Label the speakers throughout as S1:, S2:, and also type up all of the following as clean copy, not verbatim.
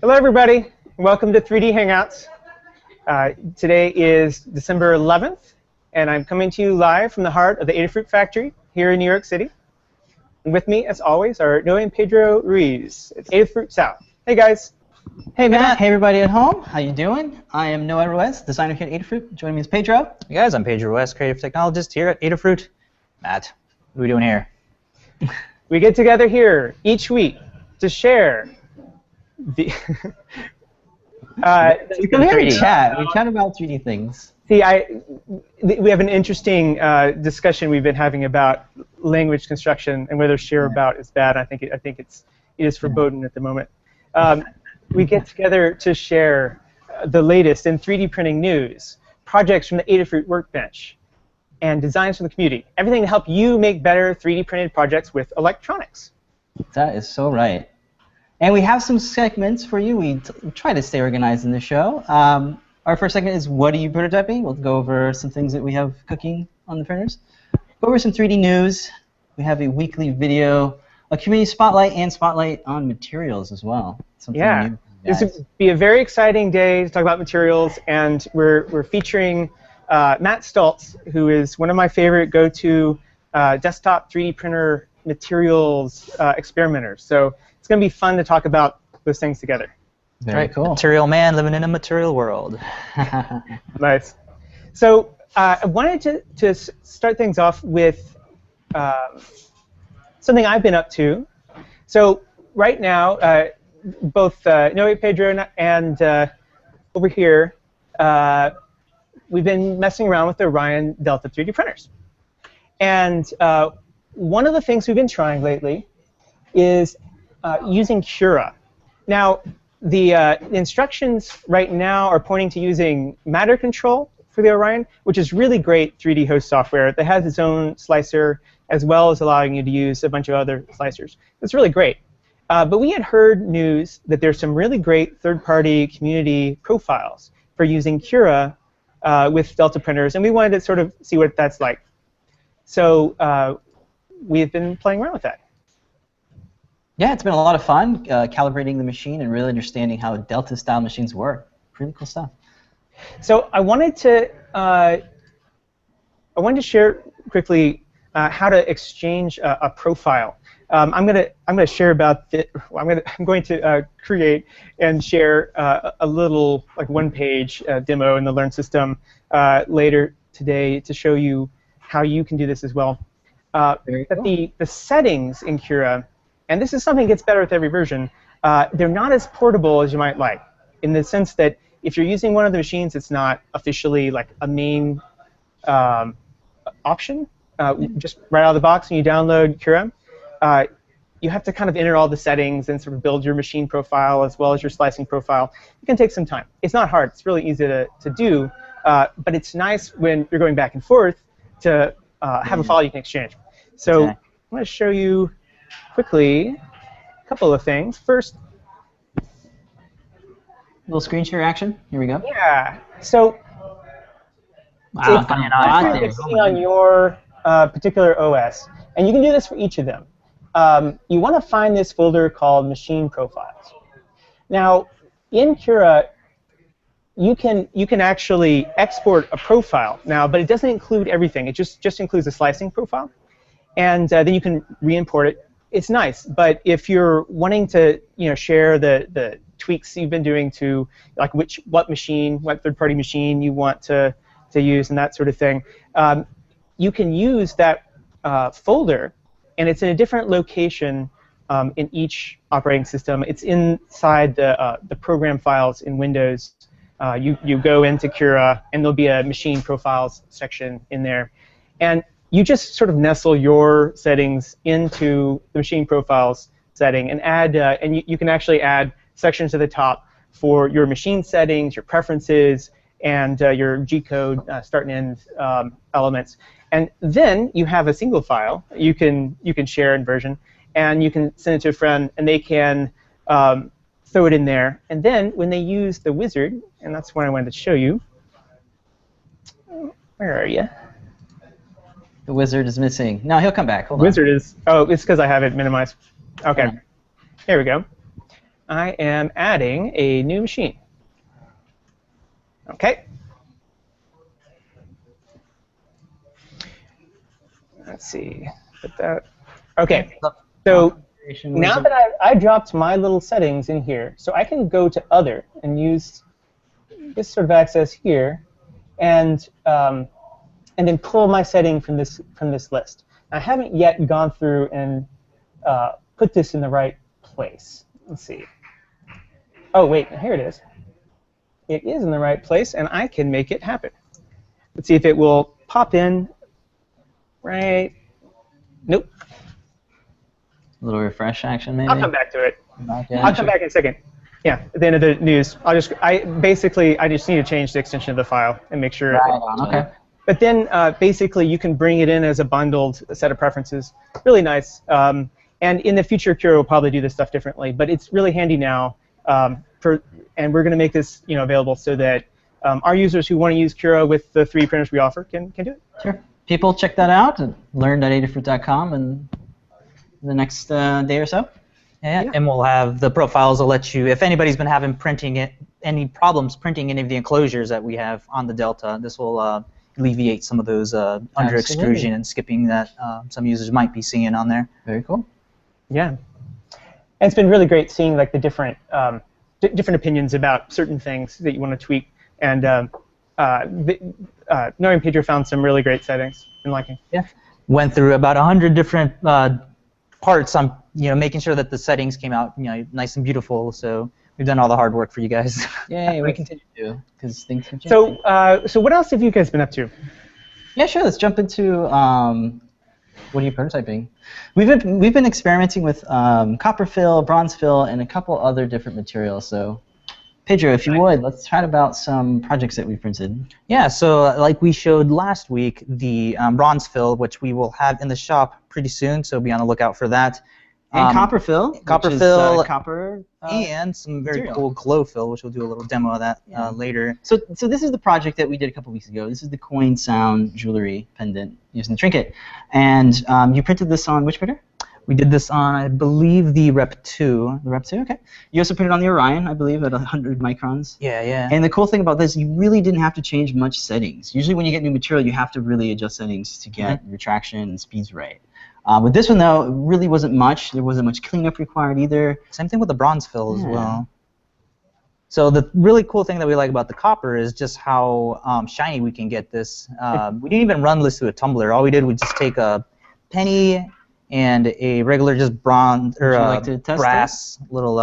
S1: Hello, everybody. Welcome to 3D Hangouts. Today is December 11th, and I'm coming to you live from the heart of the Adafruit factory here in New York City. And with me, as always, are Noe and Pedro Ruiz at Adafruit South. Hey, guys.
S2: Hey, Matt. Hey, everybody at home. How you doing? I am Noe Ruiz, designer here at Adafruit. Joining me is Pedro.
S3: Hey, guys. I'm Pedro Ruiz, creative technologist here at Adafruit. Matt, what are we doing here?
S1: We get together here each week to share the
S2: we come here and chat. We chat about 3D things.
S1: See, we have an interesting discussion we've been having about language construction and whether share about is bad. I think it is verboten at the moment. We get together to share the latest in 3D printing news, projects from the Adafruit workbench, and designs from the community. Everything to help you make better 3D printed projects with electronics.
S2: That is so right. And we have some segments for you. We try to stay organized in the show. Our first segment is What Are You Prototyping? We'll go over some things that we have cooking on the printers. Go over some 3D news. We have a weekly video, a community spotlight, and spotlight on materials as well. Something new.
S1: This would be a very exciting day to talk about materials, and we're featuring Matt Stultz, who is one of my favorite go-to desktop 3D printer materials experimenters. So it's going to be fun to talk about those things together.
S2: Very cool.
S3: Material man living in a material world.
S1: Nice. So I wanted to start things off with something I've been up to. So right now, both Noe Pedro and over here, we've been messing around with the Orion Delta 3D printers. And one of the things we've been trying lately is using Cura. Now, the instructions right now are pointing to using matter control for the Orion, which is really great 3D host software that has its own slicer, as well as allowing you to use a bunch of other slicers. It's really great. But we had heard news that there's some really great third-party community profiles for using Cura with Delta printers, and we wanted to sort of see what that's like. So we've been playing around with that.
S2: Yeah, it's been a lot of fun calibrating the machine and really understanding how Delta-style machines work. Really cool stuff.
S1: So I wanted to share quickly how to exchange a profile. I'm gonna share about the. I'm going to create and share a little like one-page demo in the Learn system later today to show you how you can do this as well. But the settings in Cura, and this is something that gets better with every version, they're not as portable as you might like, in the sense that if you're using one of the machines, it's not officially like a main option. Just right out of the box when you download Cura, you have to kind of enter all the settings and sort of build your machine profile as well as your slicing profile. It can take some time. It's not hard. It's really easy to do, but it's nice when you're going back and forth to have a file you can exchange. So I'm going to show you quickly a couple of things. First,
S2: little screen share action. Here we go.
S1: Yeah. So
S3: Wow,
S1: it's sitting on your particular OS, and you can do this for each of them. You want to find this folder called Machine Profiles. Now, in Cura, you can actually export a profile now, but it doesn't include everything. It just includes a slicing profile, and then you can re-import it. It's nice, but if you're wanting to share the tweaks you've been doing to like what third-party machine you want to use and that sort of thing, you can use that folder, and it's in a different location in each operating system. It's inside the program files in Windows. You go into Cura, and there'll be a machine profiles section in there, and you just sort of nestle your settings into the machine profiles setting and add, and you can actually add sections at the top for your machine settings, your preferences, and your G-code start and end elements. And then you have a single file you can share in version, and you can send it to a friend, and they can throw it in there. And then when they use the wizard, and that's what I wanted to show you. Where are you?
S2: The wizard is missing. No, he'll come back. Hold on.
S1: Wizard is. Oh, it's because I have it minimized. Okay. Here we go. I am adding a new machine. Okay. Let's see. Put that. Okay. So now that I dropped my little settings in here, so I can go to Other and use this sort of access here, and then pull my setting from this list. I haven't yet gone through and put this in the right place. Let's see. Oh wait, here it is. It is in the right place, and I can make it happen. Let's see if it will pop in. Right. Nope.
S2: A little refresh action, maybe.
S1: I'll come back to it.
S2: Yeah,
S1: I'll come back in a second. Yeah, at the end of the news, I just need to change the extension of the file and make sure.
S2: Right on. Okay.
S1: But then basically you can bring it in as a bundled set of preferences. Really nice. And in the future, Cura will probably do this stuff differently. But it's really handy now. And we're going to make this available so that our users who want to use Cura with the 3 printers we offer can do it.
S2: Sure. People, check that out at learn.adafruit.com in the next day or so.
S3: Yeah, and we'll have the profiles will let you, if anybody's been having any problems printing any of the enclosures that we have on the Delta, this will alleviate some of those under extrusion and skipping that some users might be seeing on there.
S2: Very cool.
S1: Yeah. And it's been really great seeing like the different opinions about certain things that you want to tweak. And Noe and Pedro found some really great settings and liking.
S3: Yeah. Went through about 100 different parts on making sure that the settings came out nice and beautiful. So we've done all the hard work for you guys.
S2: Yay, we continue to because things have changed.
S1: So what else have you guys been up to?
S2: Yeah, sure. Let's jump into what are you prototyping? We've been experimenting with copper fill, bronze fill, and a couple other different materials. So Pedro, if you would, let's chat about some projects that we've printed.
S3: Yeah, so like we showed last week, the bronze fill, which we will have in the shop pretty soon, so be on the lookout for that.
S2: And copper fill,
S3: copper, and some very cool glow fill, which we'll do a little demo of that later.
S2: So this is the project that we did a couple weeks ago. This is the coin sound jewelry pendant using the trinket. And you printed this on which printer?
S3: We did this on, I believe, the Rep 2.
S2: The Rep 2, okay. You also printed on the Orion, I believe, at 100 microns.
S3: Yeah.
S2: And the cool thing about this, you really didn't have to change much settings. Usually when you get new material, you have to really adjust settings to get retraction and speeds right. With this one, though, it really wasn't much. There wasn't much cleanup required either.
S3: Same thing with the bronze fill as well. So the really cool thing that we like about the copper is just how shiny we can get this. We didn't even run this through a tumbler. All we did was just take a penny and a regular just bronze or brass little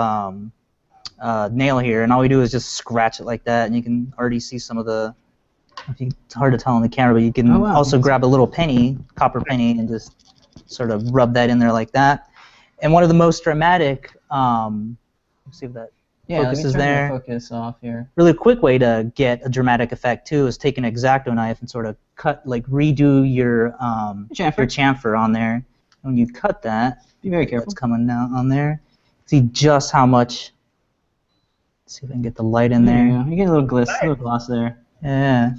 S3: nail here, and all we do is just scratch it like that, and you can already see some of the. It's hard to tell on the camera, but you can also grab a little penny, copper penny, and just sort of rub that in there like that. And one of the most dramatic, let's see if that focuses there.
S2: Focus off here.
S3: Really quick way to get a dramatic effect too is take an X-Acto knife and sort of cut, like redo your chamfer on there. When you cut that,
S2: be very careful.
S3: It's coming down on there. See just how much. Let's see if I can get the light in there.
S2: You get a little gloss there.
S3: Yeah.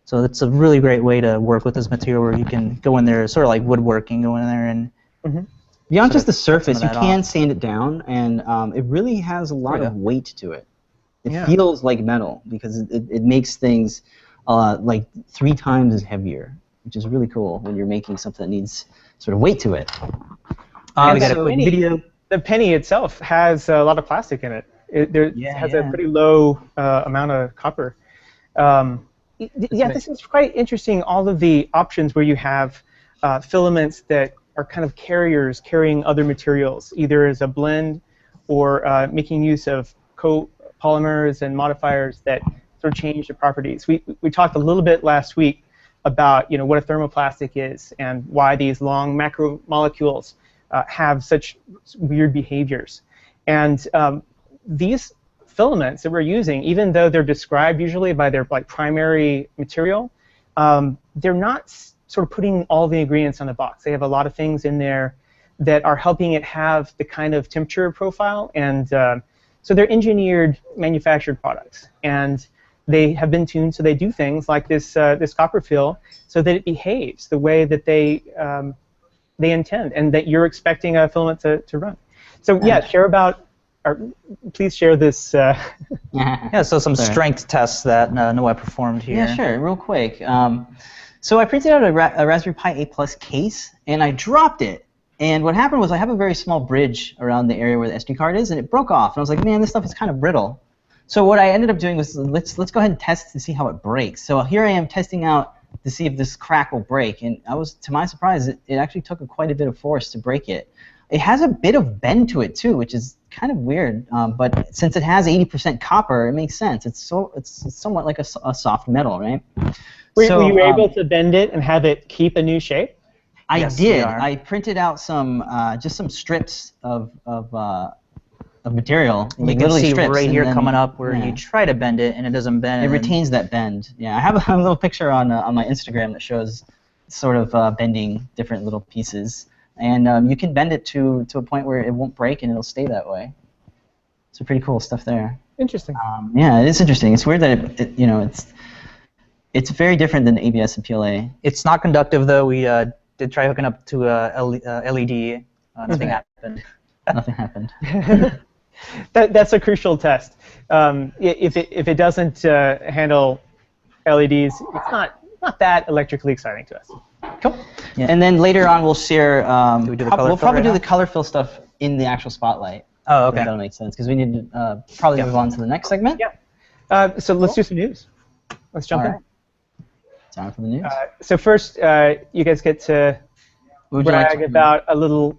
S3: So it's a really great way to work with this material where you can go in there, sort of like woodworking, go in there and.
S2: Beyond just the surface, you can sand it down, and it really has a lot of weight to it. It feels like metal because it makes things like 3 times as heavier, which is really cool when you're making something that needs sort of weight to it.
S3: We got a quick video.
S1: The penny itself has a lot of plastic in it. It has a pretty low amount of copper. This is quite interesting, all of the options where you have filaments that are kind of carriers carrying other materials, either as a blend or making use of copolymers and modifiers that sort of change the properties. We talked a little bit last week about what a thermoplastic is and why these long macromolecules have such weird behaviors. And these filaments that we're using, even though they're described usually by their primary material, they're not sort of putting all the ingredients on the box. They have a lot of things in there that are helping it have the kind of temperature profile, and so they're engineered, manufactured products, and they have been tuned so they do things like this copper fill, so that it behaves the way that they intend, and that you're expecting a filament to run. So share about please share this.
S3: Yeah, so some strength tests that Noe performed here.
S2: Yeah, sure, real quick. So I printed out a Raspberry Pi 8 Plus case, and I dropped it. And what happened was I have a very small bridge around the area where the SD card is, and it broke off. And I was like, man, this stuff is kind of brittle. So what I ended up doing was let's go ahead and test to see how it breaks. So here I am testing out to see if this crack will break. And to my surprise, it actually took quite a bit of force to break it. It has a bit of bend to it too, which is kind of weird. But since it has 80% copper, it makes sense. It's somewhat like a soft metal, right?
S1: Were you able to bend it and have it keep a new shape?
S2: I did. I printed out just some strips of material.
S3: You can see right here coming up where you try to bend it and it doesn't bend.
S2: It retains that bend. Yeah, I have a little picture on my Instagram that shows sort of bending different little pieces, and you can bend it to a point where it won't break and it'll stay that way. So pretty cool stuff there.
S1: Interesting.
S2: Yeah, it is interesting. It's weird that it's very different than ABS and PLA.
S3: It's not conductive though. We did try hooking up to a LED. Nothing happened.
S2: Nothing happened.
S1: That's a crucial test. If it doesn't handle LEDs, it's not that electrically exciting to us.
S2: Cool. Yeah. And then later on, we'll share.
S3: We'll
S2: probably do the color fill stuff in the actual spotlight.
S3: Oh, okay.
S2: That'll make sense because we need to probably move on to the next segment.
S1: Yeah. So let's do some news. Let's jump in.
S2: Time for the news.
S1: So first, you guys get to brag about a little.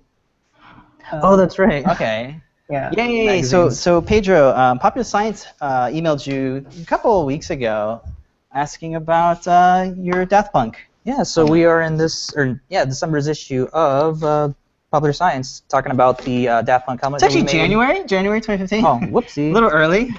S2: Oh, that's right. Okay.
S1: Yeah.
S2: Yay! So Pedro, Popular Science emailed you a couple of weeks ago asking about your Daft Punk.
S3: Yeah. So we are in December's issue of Popular Science talking about the Daft Punk helmet.
S2: It's actually January 2015.
S3: Oh, whoopsie.
S2: A little early.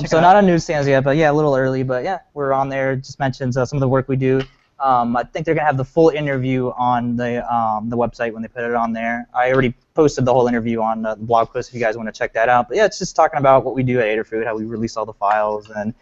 S3: So not on newsstands yet, but yeah, a little early. But yeah, we're on there. Just mentions some of the work we do. I think they're gonna have the full interview on the website when they put it on there. I already posted the whole interview on the blog post if you guys want to check that out. But yeah, it's just talking about what we do at Adafruit, how we release all the files, and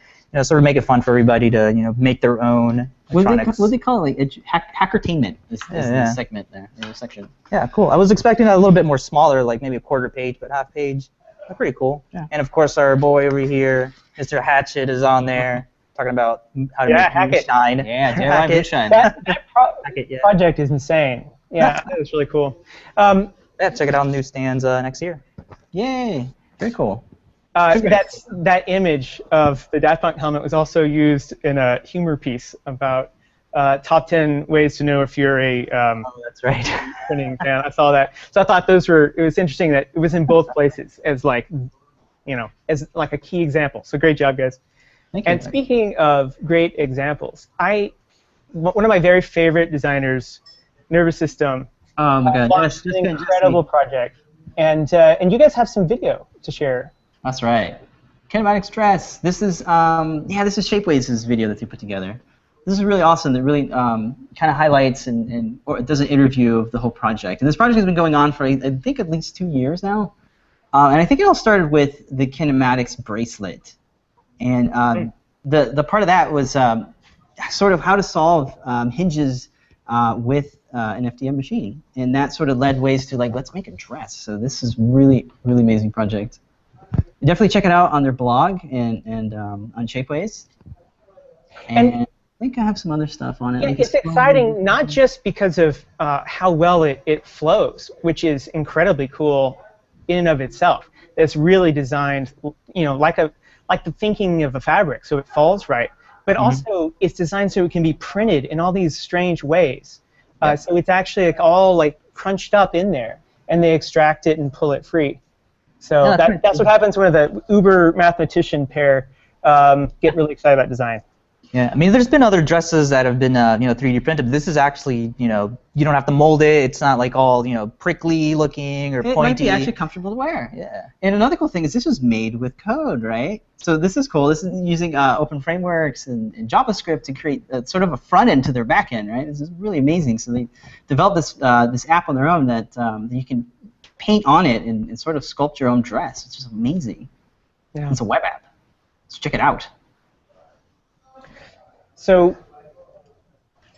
S3: sort of make it fun for everybody to make their own electronics.
S2: What do they call it? Like hackertainment is the segment there, the section.
S3: Yeah, cool. I was expecting that a little bit more smaller, like maybe a quarter page, but half page. That's pretty cool. Yeah. And of course, our boy over here, Mr. Hatchet, is on there talking about how to make moonshine.
S2: Yeah, DIY moonshine.
S1: That project is insane. Yeah, that was really cool.
S3: Yeah, check it out on newsstands next year.
S2: Yay! Very cool.
S1: That image of the Daft Punk helmet was also used in a humor piece about top 10 ways to know if you're a
S2: that's right.
S1: printing fan. I saw that. So I thought it was interesting that it was in both places as as a key example. So great job, guys.
S2: Thank you.
S1: And speaking of great examples, one of my very favorite designers, Nervous System,
S2: oh my God,
S1: launched an incredible project. And you guys have some video to share.
S2: That's right. Kinematic Stress. This is this is Shapeways' video that they put together. This is really awesome. It really kind of highlights or it does an interview of the whole project. And this project has been going on for I think at least 2 years now. And I think it all started with the kinematics bracelet. And the part of that was sort of how to solve hinges with an FDM machine. And that sort of led ways to let's make a dress. So this is really, really amazing project. Definitely check it out on their blog and on Shapeways. And I think I have some other stuff on it.
S1: Yeah, it's exciting not just because of how well it flows, which is incredibly cool in and of itself. It's really designed, like the thinking of a fabric, so it falls right. But also, it's designed so it can be printed in all these strange ways. So it's actually all crunched up in there, and they extract it and pull it free. So that's what happens when the uber mathematician pair get really excited about design.
S3: Yeah, I mean, there's been other dresses that have been 3D printed. But this is actually, you don't have to mold it. It's not all prickly looking or pointy.
S2: It might be actually comfortable to wear. Yeah. And another cool thing is this was made with code, right? So this is cool. This is using open frameworks and JavaScript to create sort of a front end to their back end, right? This is really amazing. So they developed this app on their own that you can paint on it and sort of sculpt your own dress. It's just amazing. Yeah. It's a web app. So check it out.
S1: So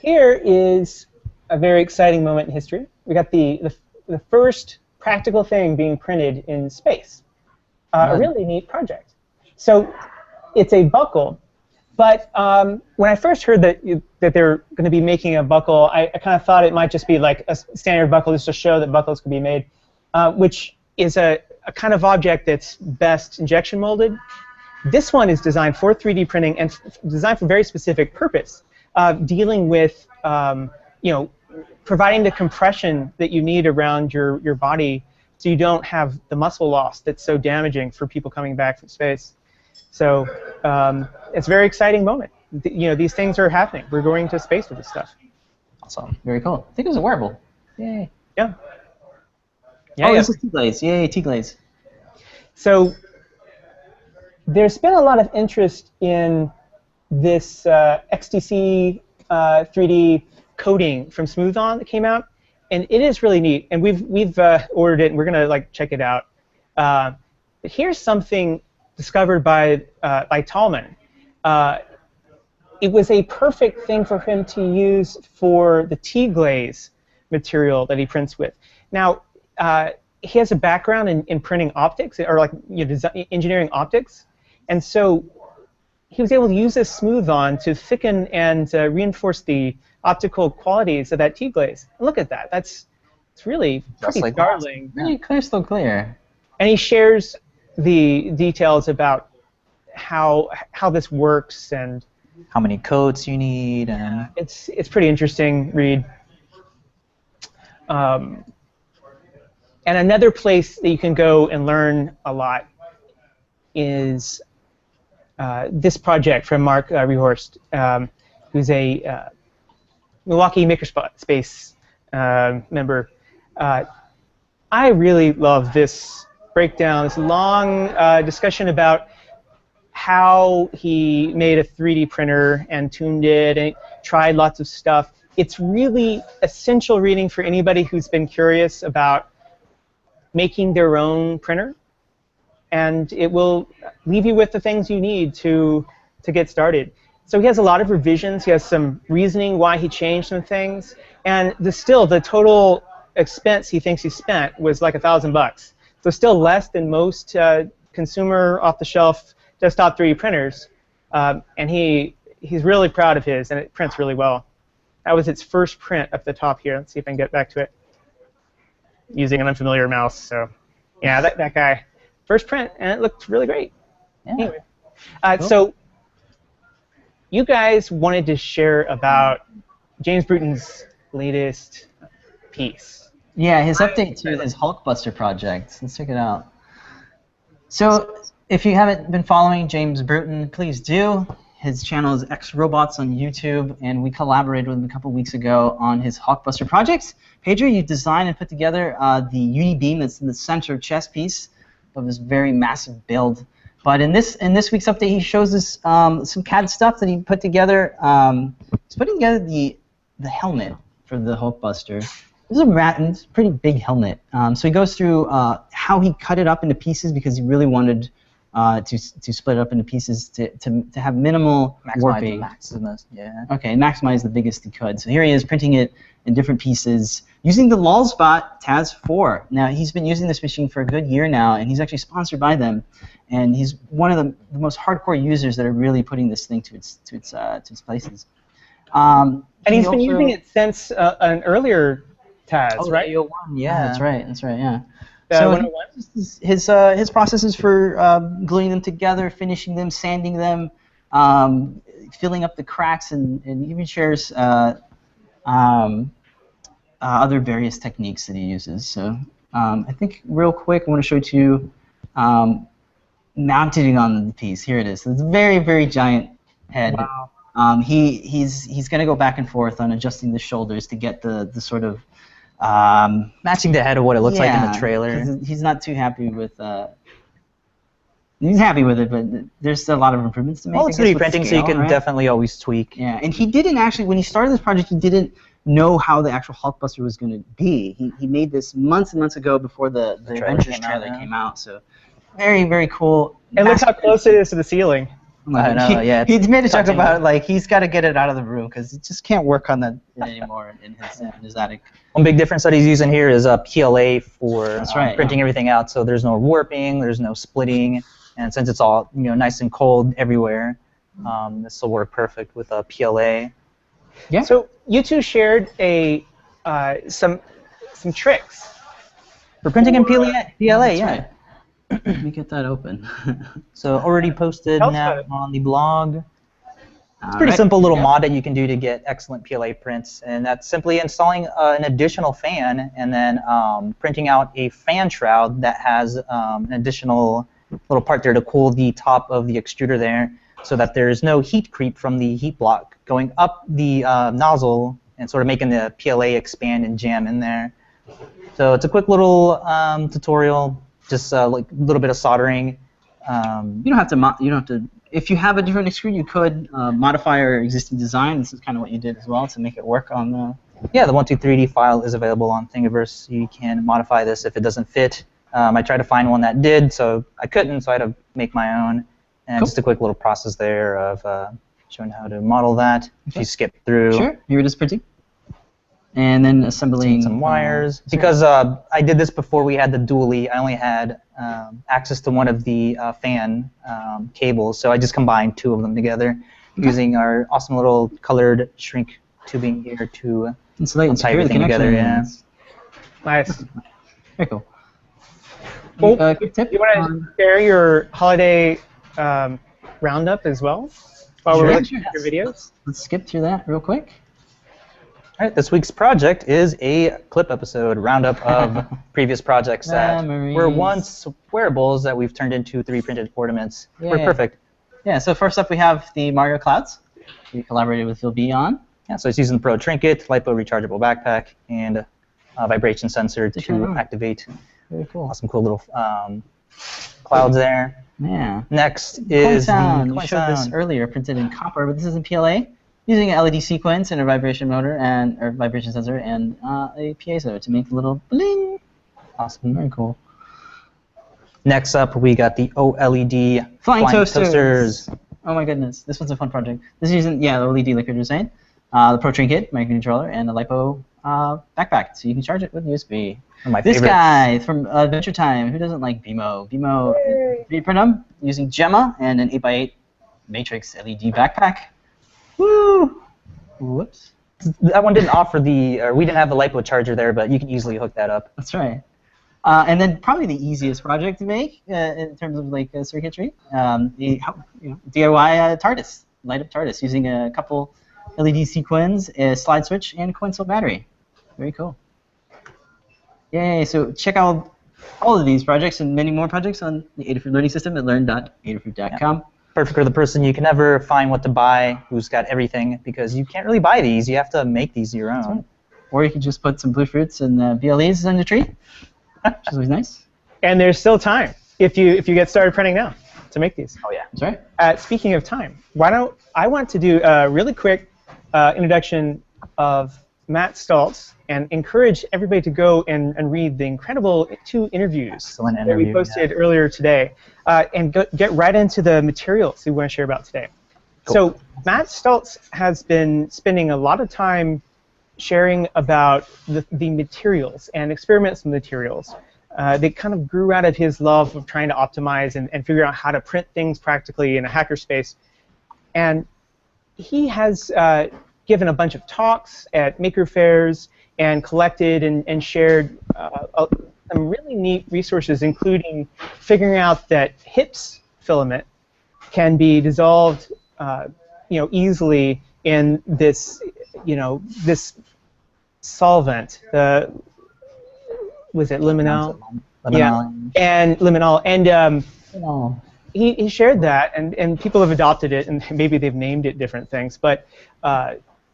S1: here is a very exciting moment in history. We got the first practical thing being printed in space. a really neat project. So it's a buckle, but when I first heard that they're going to be making a buckle, I kind of thought it might just be like a standard buckle just to show that buckles could be made, which is a kind of object that's best injection molded. This one is designed for 3D printing and designed for a very specific purpose, dealing with providing the compression that you need around your body so you don't have the muscle loss that's so damaging for people coming back from space. So it's a very exciting moment. These things are happening. We're going to space with this stuff.
S2: Awesome. Very cool. I think it was a wearable. Yay.
S1: Yeah.
S2: This is T-Glaze. Yay, T-Glaze.
S1: So there's been a lot of interest in this XTC 3D coating from Smooth-On that came out, and it is really neat. And we've ordered it, and we're gonna check it out. But here's something discovered by Tallman. It was a perfect thing for him to use for the T-Glaze material that he prints with. Now, he has a background in printing optics, or engineering optics, and so he was able to use this Smooth-On to thicken and reinforce the optical qualities of that T-Glaze. And look at that. It's really pretty startling.
S2: Really crystal clear.
S1: And he shares the details about how this works and
S3: how many coats you need, and
S1: it's pretty interesting read. And another place that you can go and learn a lot is this project from Mark Rehorst, who's a Milwaukee Makerspace member. I really love this breakdown, this long discussion about how he made a 3D printer and tuned it and tried lots of stuff. It's really essential reading for anybody who's been curious about making their own printer, and it will leave you with the things you need to get started. So he has a lot of revisions. He has some reasoning why he changed some things, and the total expense he thinks he spent was like $1,000. So still less than most consumer off-the-shelf desktop 3D printers, and he's really proud of his, and it prints really well. That was its first print up the top here. Let's see if I can get back to it using an unfamiliar mouse. So yeah, that guy. First print, and it looked really great.
S2: Yeah.
S1: Anyway,
S2: Cool.
S1: So you guys wanted to share about James Bruton's latest piece.
S2: Yeah, his update to his Hulkbuster project. Let's check it out. So if you haven't been following James Bruton, please do. His channel is X Robots on YouTube, and we collaborated with him a couple weeks ago on his Hulkbuster project. Pedro, you designed and put together the uni-beam that's in the center chest piece of this very massive build. But in this week's update, he shows us some CAD stuff that he put together. He's putting together the helmet for the Hulkbuster. This is a pretty big helmet. So he goes through how he cut it up into pieces because he really wanted to split it up into pieces to have minimal warping.
S3: Yeah.
S2: Okay, maximize the biggest he could. So here he is printing it in different pieces using the Lulzbot Taz 4. Now he's been using this machine for a good year now, and he's actually sponsored by them. And he's one of the most hardcore users that are really putting this thing to its places. And
S1: he's been using it since an earlier Taz, right?
S3: Yeah.
S2: That's right. Yeah.
S1: So
S2: 101? His processes for gluing them together, finishing them, sanding them, filling up the cracks, and even shares other various techniques that he uses. So I think real quick I want to show it to you mounting on the piece. Here it is. So it's a very, very giant head.
S1: Wow.
S2: He's going to go back and forth on adjusting the shoulders to get the sort of
S3: matching the head of what it looks like in the trailer.
S2: 'Cause he's not too happy with. He's happy with it, but there's still a lot of improvements to make.
S3: Well, it's 3D printing, so you can definitely always tweak.
S2: Yeah, and he didn't actually, when he started this project, he didn't know how the actual Hulkbuster was going to be. He made this months and months ago before the Avengers trailer came out. So very, very cool.
S1: And look how close it is to the ceiling.
S3: I know, yeah.
S2: He made a joke
S3: touching.
S2: about like he's got to get it out of the room because he just can't work on that anymore in his attic.
S3: One big difference that he's using here is PLA for
S2: That's right,
S3: printing everything out, so there's no warping, there's no splitting, and since it's all nice and cold everywhere, this will work perfect with PLA.
S2: Yeah.
S1: So you two shared some tricks
S3: For printing in PLA, yeah.
S2: Right. Let me get that open.
S3: So already posted
S1: Tell us
S3: now
S1: about it.
S3: on the blog. It's a pretty simple little mod that you can do to get excellent PLA prints, and that's simply installing an additional fan and then printing out a fan shroud that has an additional little part there to cool the top of the extruder there, so that there's no heat creep from the heat block going up the nozzle and sort of making the PLA expand and jam in there. So it's a quick little tutorial, just like a little bit of soldering.
S2: You don't have to. If you have a different extruder, you could modify your existing design. This is kind of what you did as well to make it work on the.
S3: Yeah, the 123D file is available on Thingiverse. You can modify this if it doesn't fit. I tried to find one that did, so I couldn't, so I had to make my own. And just a quick little process there of showing how to model that. If you skip through.
S2: Sure. Here it is printing. And then assembling
S3: some wires. Because I did this before we had the dually, I only had access to one of the fan cables, so I just combined two of them together using our awesome little colored shrink tubing here to tie everything together. Yeah.
S1: Nice.
S2: Very cool.
S1: Well,
S2: Quick tip.
S1: you want to share your holiday roundup as well while we're looking at your videos?
S2: Let's skip through that real quick.
S3: All right, this week's project is a clip episode roundup of previous projects that were once wearables that we've turned into 3D printed ornaments. We're perfect.
S2: Yeah, so first up we have the Mario Clouds. We collaborated with Phil B on.
S3: Yeah, so it's using the Pro Trinket, LiPo rechargeable backpack, and a vibration sensor to activate.
S2: Very cool.
S3: Awesome, cool little clouds there.
S2: Yeah.
S3: Next is the coin
S2: We showed this earlier, printed in copper, but this is in PLA. Using an LED sequence and a vibration motor or vibration sensor and a piezo to make a little bling.
S3: Awesome.
S2: Very cool.
S3: Next up, we got the OLED
S2: Flying toasters. Oh my goodness, this one's a fun project. This is using the LED liquid design, the Pro Trinket microcontroller, and the LiPo backpack, so you can charge it with USB. This guy from Adventure Time, who doesn't like BMO? BMO 3D print them using Gemma and an 8x8 matrix LED backpack. Woo! Whoops.
S3: That one didn't offer we didn't have the LiPo charger there, but you can easily hook that up.
S2: That's right. And then probably the easiest project to make in terms of like circuitry, the DIY TARDIS, light up TARDIS using a couple LED sequins, a slide switch, and a coin cell battery. Very cool. Yay! So check out all of these projects and many more projects on the Adafruit Learning System at learn.adafruit.com.
S3: Yeah. Perfect for the person you can never find what to buy, who's got everything, because you can't really buy these. You have to make these your own.
S2: Right. Or you can just put some blue fruits and BLEs on the tree, which is always nice.
S1: And there's still time if you get started printing now to make these.
S3: Oh yeah,
S2: that's right.
S1: Speaking of time, I want to do a really quick introduction of Matt Stoltz and encourage everybody to go and read the incredible 2 interviews that we posted earlier today, and get right into the materials we want to share about today. Cool. So Matt Stoltz has been spending a lot of time sharing about the materials and experiments with materials. They kind of grew out of his love of trying to optimize and figure out how to print things practically in a hackerspace. And he has given a bunch of talks at maker fairs and collected and shared some really neat resources, including figuring out that HIPS filament can be dissolved easily in this this solvent. Was it limonal? Yeah, and limonal. And he shared that, and people have adopted it, and maybe they've named it different things, but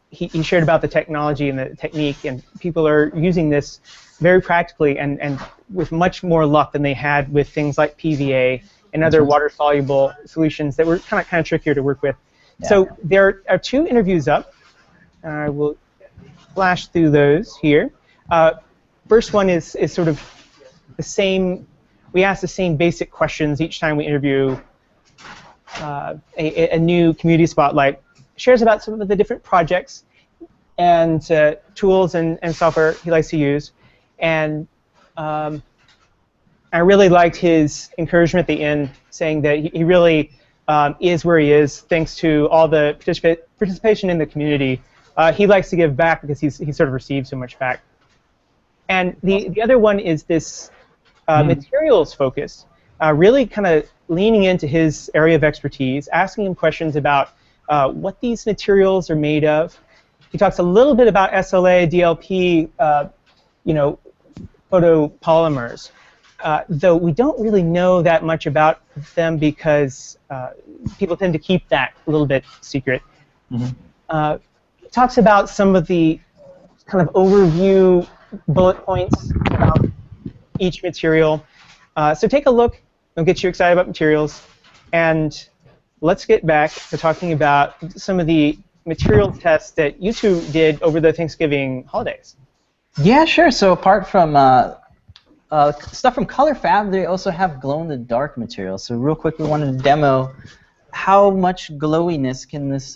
S1: he shared about the technology and the technique, and people are using this very practically and with much more luck than they had with things like PVA and other water-soluble solutions that were kind of trickier to work with. Yeah. So there are 2 interviews up. I will flash through those here. First one is sort of the same. We ask the same basic questions each time we interview. a new community spotlight, shares about some of the different projects and tools and software he likes to use. And I really liked his encouragement at the end, saying that he really is where he is thanks to all the participation in the community. He likes to give back because he sort of received so much back. And the other one is this materials focus, really kind of leaning into his area of expertise, asking him questions about what these materials are made of. He talks a little bit about SLA, DLP, photopolymers, though we don't really know that much about them because people tend to keep that a little bit secret. Talks about some of the kind of overview bullet points about each material. So take a look. It'll get you excited about materials. And let's get back to talking about some of the material tests that you two did over the Thanksgiving holidays.
S2: Yeah, sure. So apart from stuff from ColorFab, they also have glow-in-the-dark material. So real quick, we wanted to demo how much glowiness can this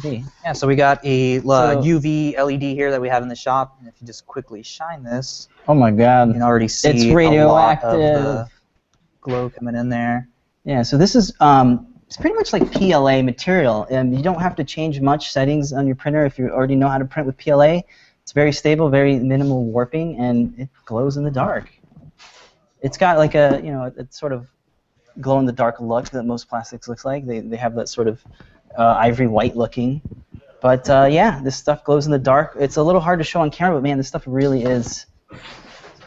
S2: be.
S3: Yeah, so we got a UV LED here that we have in the shop, and if you just quickly shine this,
S2: oh my God,
S3: you can already see
S2: it's radioactive.
S3: A lot of the glow coming in there.
S2: Yeah, so this is it's pretty much like PLA material, and you don't have to change much settings on your printer if you already know how to print with PLA. It's very stable, very minimal warping, and it glows in the dark. It's got like a a sort of glow-in-the-dark look that most plastics looks like. They have that sort of ivory white looking. But yeah, this stuff glows in the dark. It's a little hard to show on camera, but man, this stuff really is.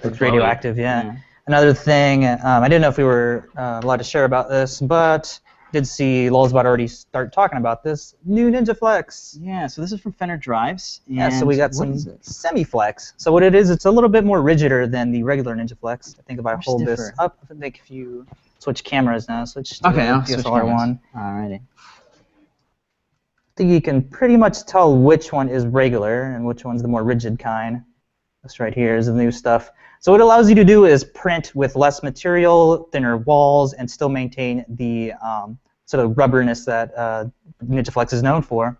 S3: It's radioactive, yeah. Another thing, I didn't know if we were allowed to share about this, but did see Lulzbot already start talking about this. New NinjaFlex.
S2: Yeah, so this is from Fender Drives.
S3: Yeah, so we got some semi-flex. So what it is, it's a little bit more rigider than the regular NinjaFlex. I think if I hold this up, I think if you switch cameras now, switch to the DSLR one.
S2: Alrighty.
S3: I think you can pretty much tell which one is regular and which one's the more rigid kind. This right here is the new stuff. So what it allows you to do is print with less material, thinner walls, and still maintain the sort of rubberness that NinjaFlex is known for.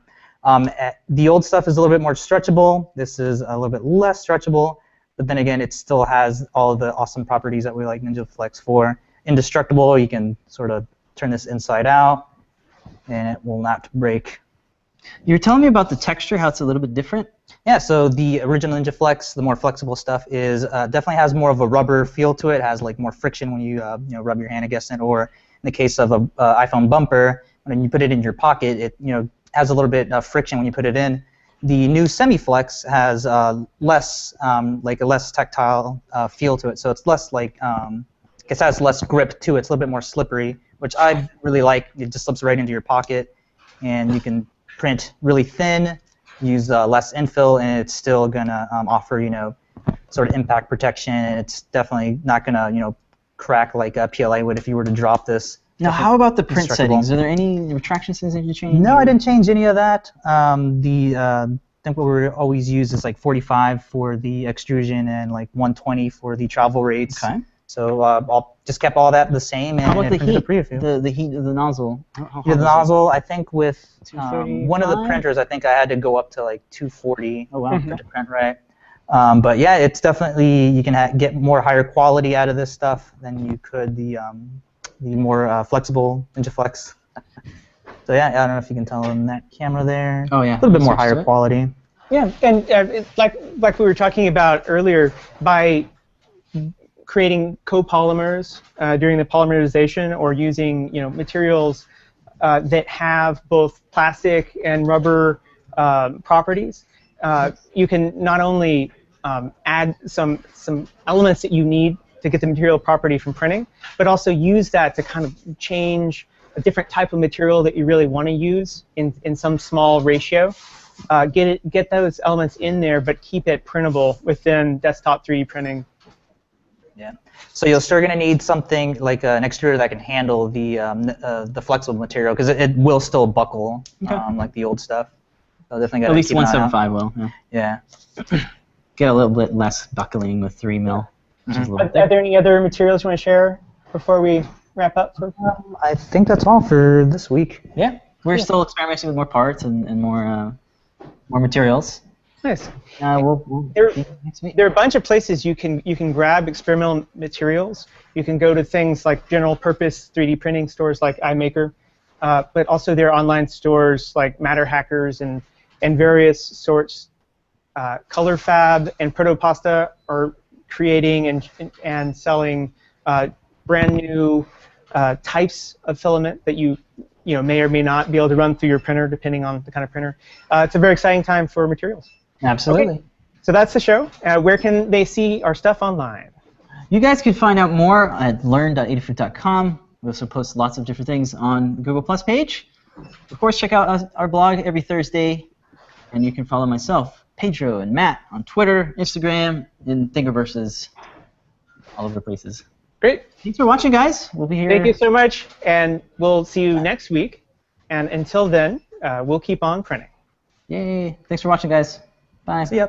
S3: The old stuff is a little bit more stretchable. This is a little bit less stretchable, but then again, it still has all of the awesome properties that we like NinjaFlex for. Indestructible, you can sort of turn this inside out, and it will not break.
S2: You're telling me about the texture, how it's a little bit different?
S3: Yeah, so the original NinjaFlex, the more flexible stuff, is definitely has more of a rubber feel to it. It has like more friction when you rub your hand against it, or in the case of an iPhone bumper, when you put it in your pocket, it has a little bit of friction when you put it in. The new semi-flex has less like a less tactile feel to it, so it's less like it has less grip to it. It's a little bit more slippery, which I really like. It just slips right into your pocket, and you can print really thin, use less infill, and it's still gonna offer sort of impact protection. And it's definitely not gonna crack like a PLA would if you were to drop this.
S2: Now, how about the print settings? Are there any retraction settings that you change?
S3: No, I didn't change any of that. I think what we always use is like 45 for the extrusion and like 120 for the travel rates.
S2: Okay.
S3: So I'll just kept all that the same.
S2: How about the heat?
S3: The
S2: heat of the nozzle.
S3: The nozzle, I think with one of the printers, I think I had to go up to like 240 to print right. But yeah, it's definitely, you can get more higher quality out of this stuff than you could the more flexible NinjaFlex. So yeah, I don't know if you can tell in that camera there.
S2: Oh yeah.
S3: A little bit more higher quality.
S1: Yeah, and like we were talking about earlier, by creating copolymers during the polymerization, or using materials that have both plastic and rubber properties, you can not only add some elements that you need to get the material property from printing, but also use that to kind of change a different type of material that you really want to use in some small ratio. Get those elements in there, but keep it printable within desktop 3D printing.
S3: Yeah. So you're still going to need something like an extruder that can handle the flexible material, because it will still buckle like the old stuff. So definitely got
S2: at least 175 will.
S3: Yeah.
S2: Get a little bit less buckling with 3 mil.
S1: Are there any other materials you want to share before we wrap up for?
S3: I think that's all for this week.
S2: Yeah, we're still experimenting with more parts and more materials.
S1: Nice.
S2: We'll
S1: There-
S2: see you next week.
S1: There are a bunch of places you can grab experimental materials. You can go to things like general purpose 3D printing stores like iMaker, but also there are online stores like Matter Hackers and various sorts. ColorFab and Protopasta are creating and selling brand new types of filament that you may or may not be able to run through your printer depending on the kind of printer. It's a very exciting time for materials.
S2: Absolutely.
S1: Okay. So that's the show. Where can they see our stuff online?
S2: You guys can find out more at learn.adafruit.com. We also post lots of different things on the Google Plus page. Of course, check out our blog every Thursday, and you can follow myself, Pedro, and Matt on Twitter, Instagram, and Thingiverses, all over the places.
S1: Great.
S2: Thanks for watching, guys. We'll be here.
S1: Thank you so much, and we'll see you next week. And until then, we'll keep on printing.
S2: Yay. Thanks for watching, guys. Bye.
S1: See ya.